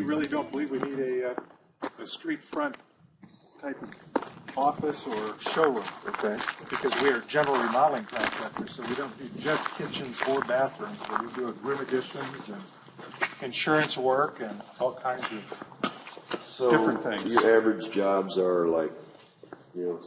really don't believe we need a street front type of office or showroom. Okay. Because we are general remodeling contractors, so we don't do just kitchens or bathrooms, but we do room additions and insurance work and all kinds of different things. Your average jobs are like,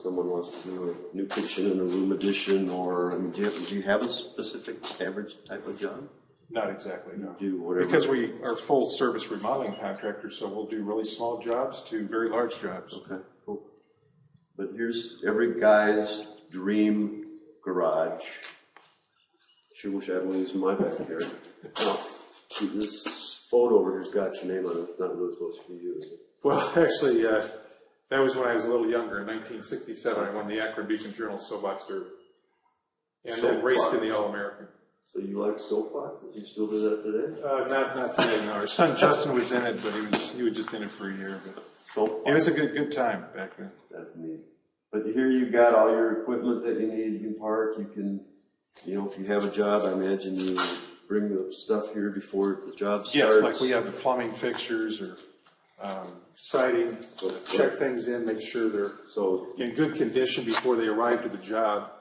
someone wants to do a new kitchen and a room addition, or I mean, do you have a specific average type of job? Not exactly, no. Do whatever. Because we are full service remodeling contractors, so we'll do really small jobs to very large jobs. Okay, cool. But here's every guy's dream garage. Sure wish I had one of these in my backyard. Now, this photo over here's got your name on it. It's not really supposed to be you, is it? Well, actually, that was when I was a little younger. In 1967, I won the Akron Beacon Journal Soapbox Derby, and then raced in the All-American. So you like soapboxes? You still do that today? Not today, no. Our son Justin was in it, but he was just in it for a year. But it was a good time back then. That's neat. But here you've got all your equipment that you need. You can park. You can, if you have a job, I imagine you bring the stuff here before the job starts. Yes, like we have the plumbing fixtures or siding. Check things in, make sure they're in good condition before they arrive to the job,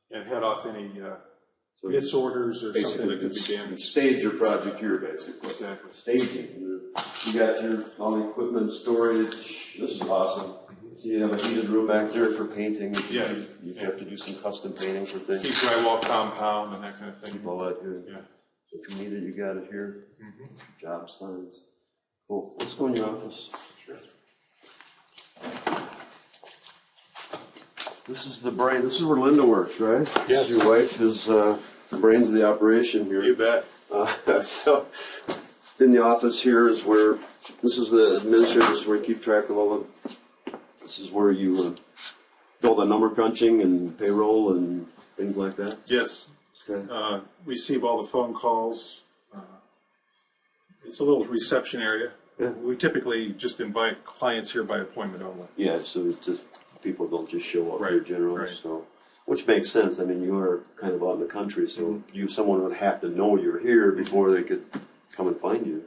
and head off any disorders or something that could be damaged. Stage your project here, basically. Exactly. Staging. You got all the equipment storage. This is awesome. So you have a heated room back there for painting. Yes. You have to do some custom painting for things. Keep drywall compound and that kind of thing. Keep all that good. Yeah. So if you need it, you got it here. Job signs. Cool. Let's go in your office. Sure. This is the brain. This is where Linda works, right? Yes. Your wife is the brains of the operation here. You bet. So in the office here is where, this is the administrator, this is where you keep track of all the, this is where you do all the number crunching and payroll and things like that? Yes. Okay. Receive all the phone calls. It's a little reception area. Yeah. We typically just invite clients here by appointment only. Yeah, so it's just, people don't just show up Right, here generally, right. so, which makes sense. I mean, you are kind of out in the country, so someone would have to know you're here before they could come and find you.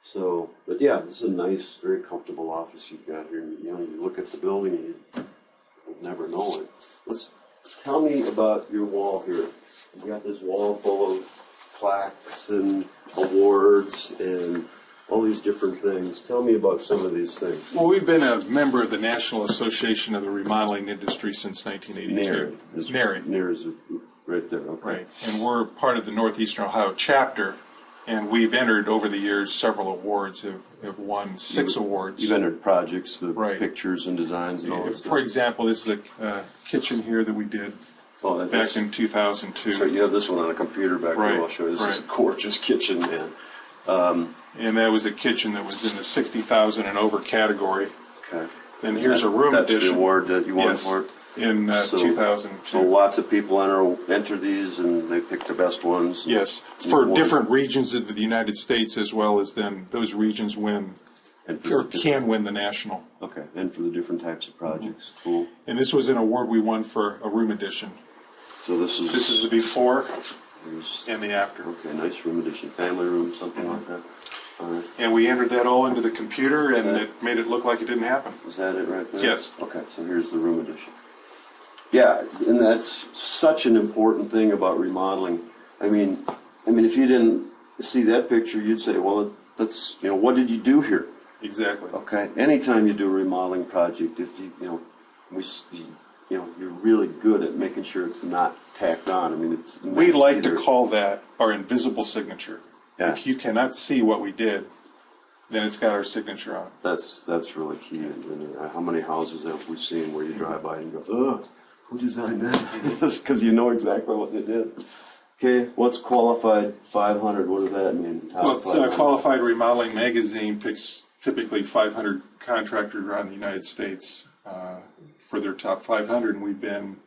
So, but yeah, this is a nice, very comfortable office you've got here. You look at the building and you would never know it. Tell me about your wall here. You got this wall full of plaques and awards and all these different things. Tell me about some of these things. Well, we've been a member of the National Association of the Remodeling Industry since 1982. NARI. NARI is right there. Okay. Right. And we're part of the Northeastern Ohio chapter, and we've entered over the years several awards, have won 6 awards. You've entered projects, the Right. pictures and designs and all that stuff. For example, this is a kitchen here that we did back in 2002. So you have this one on a computer back there. I'll show you. This is a gorgeous kitchen, man. And that was a kitchen that was in the 60,000 and over category. Okay. And here's a room addition. That's the award that you won for it? In 2002. So lots of people enter these and they pick the best ones? Yes, for different regions of the United States, as well as then those regions win or can win the national. Okay, and for the different types of projects. Cool. And this was an award we won for a room addition. So this is the before and the after. Okay, nice room addition, family room, something like that. All right. And we entered that all into the computer, and it made it look like it didn't happen. Is that it right there? Yes. Okay, so here's the room addition. Yeah, and that's such an important thing about remodeling. I mean, if you didn't see that picture, you'd say, well, that's, what did you do here? Exactly. Okay. Anytime you do a remodeling project, if you're really good at making sure it's not tacked on. We like to call that our invisible signature. Yeah. If you cannot see what we did, then it's got our signature on it. That's really key. And how many houses have we seen where you drive by and you go, ugh, who designed that? Because you know exactly what they did. Okay, what's qualified 500? What does that mean? Qualified Remodeling Magazine picks typically 500 contractors around the United States for their top 500, and we've been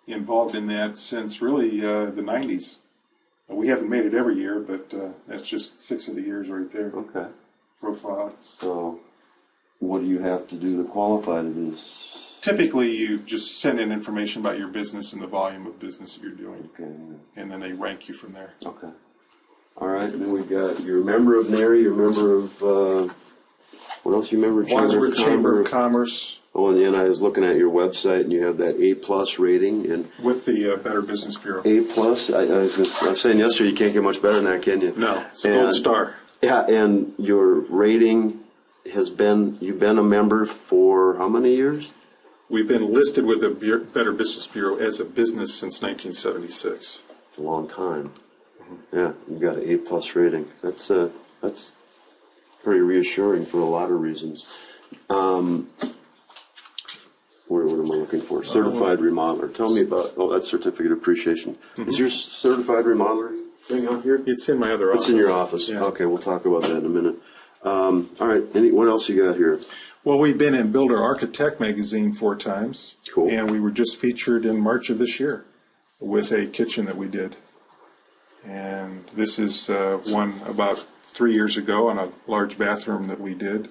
involved in that since really the 90s. We haven't made it every year, but that's just 6 of the years right there. Okay. Profile. So, what do you have to do to qualify to this? Typically, you just send in information about your business and the volume of business that you're doing. Okay. And then they rank you from there. Okay. All right. Then we got, you're a member of NARI, you're a member of What else you remember? Wadsworth Chamber of Commerce. Oh, and then I was looking at your website, and you have that A+ rating, and With the Better Business Bureau. A+. I was saying yesterday, you can't get much better than that, can you? No, it's a gold star. Yeah, and your rating has been, you've been a member for how many years? We've been listed with the Better Business Bureau as a business since 1976. It's a long time. Yeah, you got an A+ rating. That's pretty reassuring for a lot of reasons. What am I looking for? Certified remodeler. Tell me about, that certificate of appreciation. Is your certified remodeler thing on here? It's in my other office. It's in your office. Yeah. Okay, we'll talk about that in a minute. All right, what else you got here? Well, we've been in Builder Architect magazine 4 times. Cool. And we were just featured in March of this year with a kitchen that we did. And this is one about 3 years ago on a large bathroom that we did.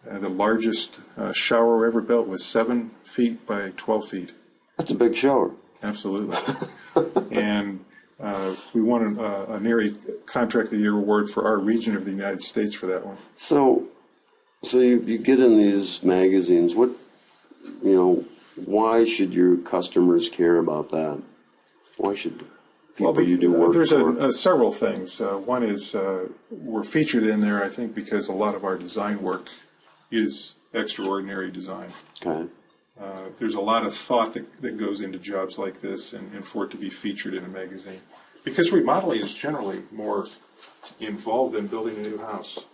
The largest shower ever built was 7 feet by 12 feet. That's a big shower. Absolutely. And we won a NARI Contractor of the Year award for our region of the United States for that one. So you get in these magazines. Why should your customers care about that? Why should people you do work there's for? Several things. One is we're featured in there, I think, because a lot of our design work is extraordinary design. Okay. There's a lot of thought that goes into jobs like this, and for it to be featured in a magazine. Because remodeling is generally more involved than building a new house.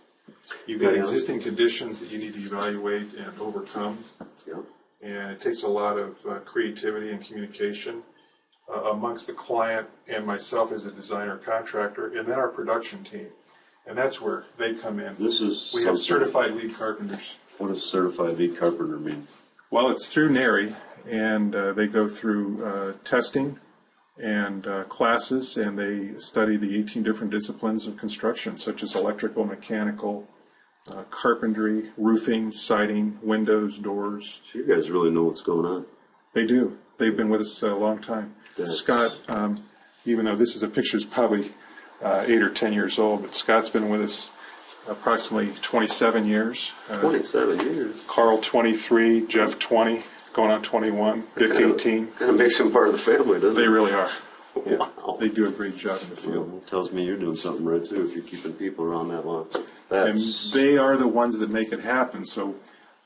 You've got existing conditions that you need to evaluate and overcome. Yeah. And it takes a lot of creativity and communication amongst the client and myself as a designer contractor, and then our production team. And that's where they come in. We have certified lead carpenters. What does certified lead carpenter mean? Well, it's through NARI, and they go through testing and classes, and they study the 18 different disciplines of construction, such as electrical, mechanical, carpentry, roofing, siding, windows, doors. So you guys really know what's going on. They do. They've been with us a long time. Scott, even though this is a picture, is probably 8 or 10 years old, but Scott's been with us approximately 27 years. 27 years. Carl, 23, Jeff, 20, going on 21, Dick, 18. Kind of makes them part of the family, doesn't it? They really are. Yeah. Wow. They do a great job in the field. Well, it tells me you're doing something right, too, if you're keeping people around that long. And they are the ones that make it happen. So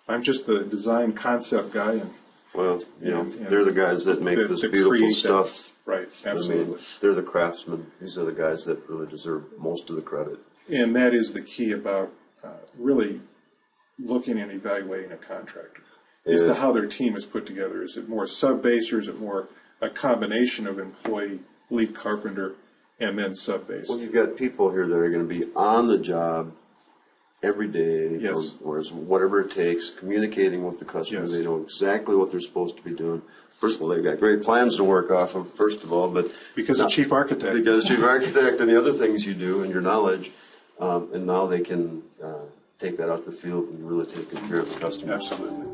I'm just the design concept guy. And well, they're the guys that make this beautiful stuff. Right, absolutely. I mean, they're the craftsmen. These are the guys that really deserve most of the credit. And that is the key about really looking and evaluating a contractor as to how their team is put together. Is it more sub-base, or is it more a combination of employee, lead carpenter, and then sub-base? Well, you've got people here that are going to be on the job every day, yes, or whatever it takes, communicating with the customer. Yes. They know exactly what they're supposed to be doing. First of all, they've got great plans to work off of, first of all, but because of chief architect. Because chief architect and the other things you do and your knowledge, and now they can take that out to the field and really take good care of the customer. Absolutely.